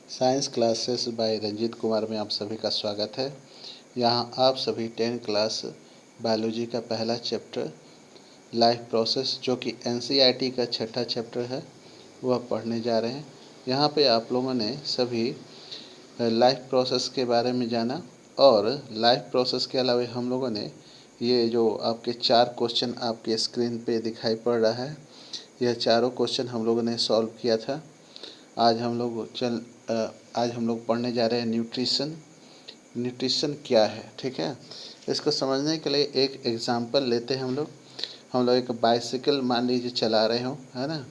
Science classes by Ranjeet Kumar में आप सभी का स्वागत है। यहाँ आप सभी 10 क्लास बायोलॉजी का पहला चैप्टर लाइफ प्रोसेस जो कि एनसीईआरटी का छठा चैप्टर है वह पढ़ने जा रहे हैं। यहाँ पे आप लोगों ने सभी लाइफ प्रोसेस के बारे में जाना और लाइफ प्रोसेस के अलावा हम लोगों ने ये जो आपके 4 क्वेश्चन आपके स्क्रीन पे दिखाई पड़ रहा है, यह चारों क्वेश्चन हम लोगों ने सॉल्व किया था। आज हम लोग पढ़ने जा रहे हैं न्यूट्रिशन क्या है। ठीक है, इसको समझने के लिए एक एग्जांपल लेते हैं। हम लोग एक बाइसिकल मान लीजिए चला रहे हो, है ना।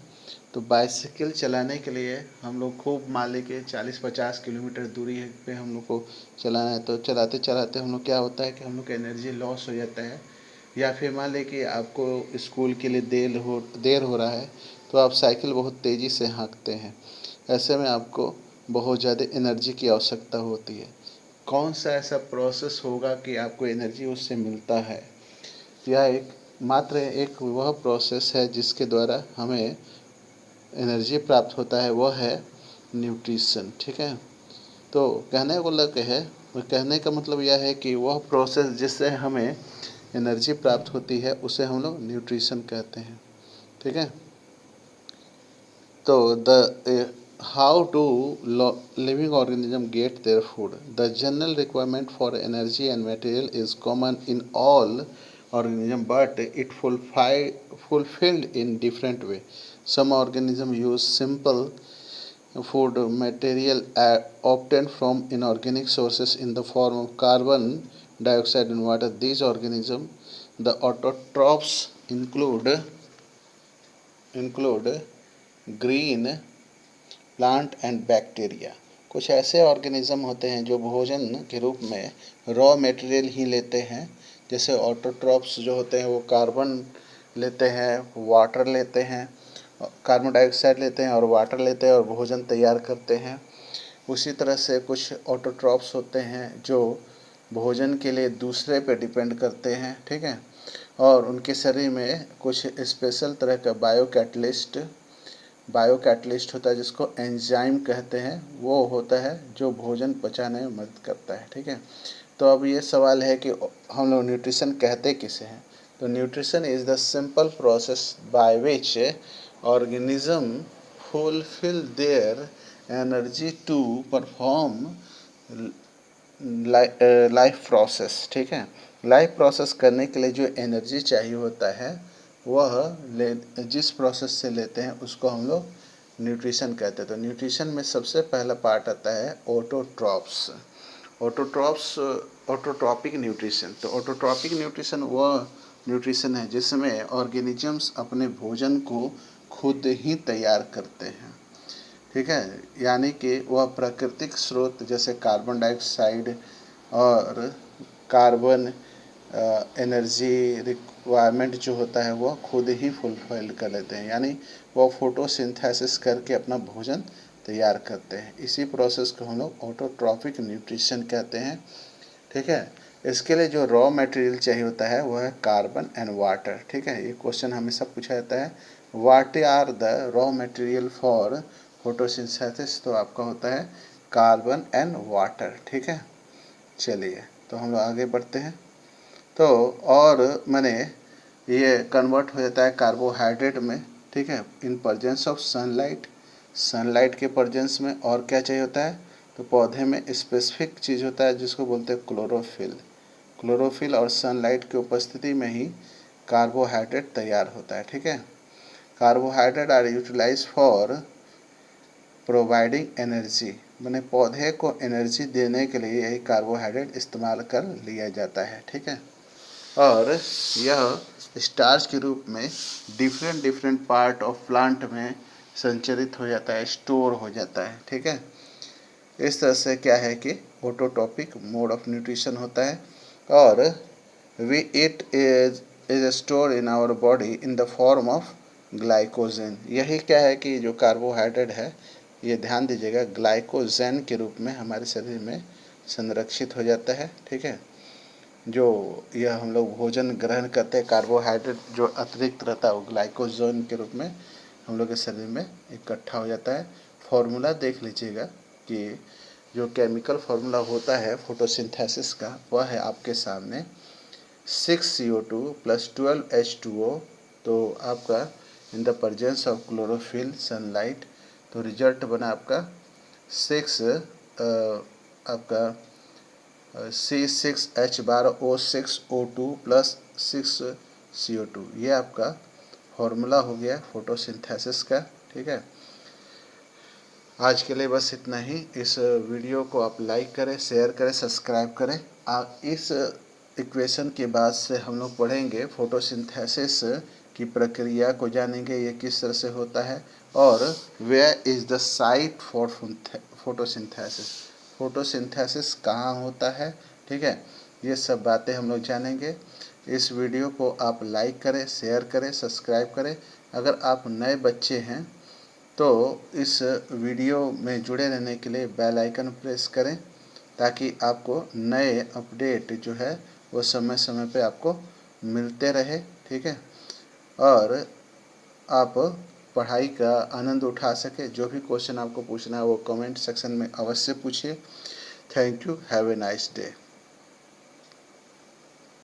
तो बाइसिकल चलाने के लिए हम लोग खूब मान लीजिए 40-50 किलोमीटर दूरी पे हम लोग को चलाना है। तो चलाते चलाते हम लोग क्या होता है कि हम लोग का एनर्जी लॉस हो जाता है, या फिर मान लें कि आपको स्कूल के लिए देर हो रहा है तो आप साइकिल बहुत तेज़ी से हाँकते हैं। ऐसे में आपको बहुत ज़्यादा एनर्जी की आवश्यकता होती है। कौन सा ऐसा प्रोसेस होगा कि आपको एनर्जी उससे मिलता है? यह मात्र एक वह प्रोसेस है जिसके द्वारा हमें एनर्जी प्राप्त होता है, वह है न्यूट्रिशन। ठीक है, तो कहने का मतलब यह है कि वह प्रोसेस जिससे हमें एनर्जी प्राप्त होती है उसे हम लोग न्यूट्रिशन कहते हैं। ठीक है, तो how do living organism get their food? The general requirement for energy and material is common in all organisms, but it fulfilled in different way. Some organisms use simple food material obtained from inorganic sources in the form of carbon dioxide and water. These organisms, the autotrophs, include green plant and bacteria. कुछ ऐसे organism होते हैं जो भोजन के रूप में raw material ही लेते हैं। जैसे ऑटोट्रॉप्स जो होते हैं वो कार्बन लेते हैं, वाटर लेते हैं, कार्बन डाइऑक्साइड लेते हैं और वाटर लेते हैं और भोजन तैयार करते हैं। उसी तरह से कुछ ऑटोट्रॉप्स होते हैं जो भोजन के लिए दूसरे पे डिपेंड करते हैं। ठीक है, और उनके शरीर में कुछ स्पेशल तरह का बायो कैटलिस्ट होता है जिसको एंजाइम कहते हैं। वो होता है जो भोजन पचाने में मदद करता है। ठीक है, तो अब ये सवाल है कि हम लोग न्यूट्रिशन कहते किसे हैं? तो nutrition is the simple process by which organism fulfil their energy to perform life process. ठीक है, लाइफ प्रोसेस करने के लिए जो एनर्जी चाहिए होता है वह जिस प्रोसेस से लेते हैं उसको हम लोग न्यूट्रिशन कहते हैं। तो न्यूट्रिशन में सबसे पहला पार्ट आता है ऑटोट्रॉपिक न्यूट्रिशन। तो ऑटोट्रॉपिक न्यूट्रिशन वह न्यूट्रिशन है जिसमें ऑर्गेनिजम्स अपने भोजन को खुद ही तैयार करते हैं। ठीक है, यानी कि वह प्राकृतिक स्रोत जैसे कार्बन डाइऑक्साइड और कार्बन एनर्जी रिक्वायरमेंट जो होता है वह खुद ही फुलफिल कर लेते हैं, यानी वह फोटोसिंथेसिस करके अपना भोजन तैयार करते हैं। इसी प्रोसेस को हम लोग ऑटोट्रॉपिक न्यूट्रिशन कहते हैं। ठीक है, इसके लिए जो रॉ मटेरियल चाहिए होता है वह है कार्बन एंड वाटर। ठीक है, ये क्वेश्चन हमेशा पूछा जाता है, what are the raw material for photosynthesis? तो आपका होता है कार्बन एंड वाटर। ठीक है, चलिए तो हम लोग आगे बढ़ते हैं। तो और मैंने ये कन्वर्ट हो जाता है कार्बोहाइड्रेट में। ठीक है, इन प्रेजेंस ऑफ सनलाइट के प्रेजेंस में। और क्या चाहिए होता है? तो पौधे में स्पेसिफिक चीज़ होता है जिसको बोलते हैं क्लोरोफिल और सनलाइट की उपस्थिति में ही कार्बोहाइड्रेट तैयार होता है। ठीक है, carbohydrate are utilise for providing energy, मैंने पौधे को एनर्जी देने के लिए यही कार्बोहाइड्रेट इस्तेमाल कर लिया जाता है। ठीक है, और यह स्टार्च के रूप में डिफरेंट पार्ट ऑफ प्लांट में संचरित हो जाता है, स्टोर हो जाता है। ठीक है, इस तरह से क्या है कि ऑटोट्रॉपिक मोड ऑफ न्यूट्रिशन होता है। और we it is store in our body in the form of glycogen. यही क्या है कि जो कार्बोहाइड्रेट है ये ध्यान दीजिएगा ग्लाइकोजन के रूप में हमारे शरीर में संरक्षित हो जाता है। ठीक है, जो यह हम लोग भोजन ग्रहण करते हैं कार्बोहाइड्रेट जो अतिरिक्त रहता है वो ग्लाइकोजन के रूप में हम लोग के शरीर में इकट्ठा हो जाता है। फॉर्मूला देख लीजिएगा, कि जो केमिकल फार्मूला होता है फोटोसिंथेसिस का वह है आपके सामने 6CO2 + 12H2O। तो आपका in the presence of chlorophyll sunlight, तो रिजल्ट बना आपका 6 आपका C6H12O6O2 + 6CO2, ये आपका फॉर्मूला हो गया फोटोसिंथेसिस का। ठीक है, आज के लिए बस इतना ही। इस वीडियो को आप लाइक करें, शेयर करें, सब्सक्राइब करें। इस इक्वेशन के बाद से हम लोग पढ़ेंगे फोटोसिंथेसिस की प्रक्रिया को जानेंगे, ये किस तरह से होता है और where is the site for photosynthesis, photosynthesis कहाँ होता है। ठीक है, ये सब बातें हम लोग जानेंगे। इस वीडियो को आप लाइक करें, शेयर करें, सब्सक्राइब करें। अगर आप नए बच्चे हैं तो इस वीडियो में जुड़े रहने के लिए बेल आइकन प्रेस करें, ताकि आपको नए अपडेट जो है वो समय समय पे आपको मिलते रहे। ठीक है, और आप पढ़ाई का आनंद उठा सके। जो भी क्वेश्चन आपको पूछना है वो कमेंट सेक्शन में अवश्य पूछिए। Thank you, have a nice day.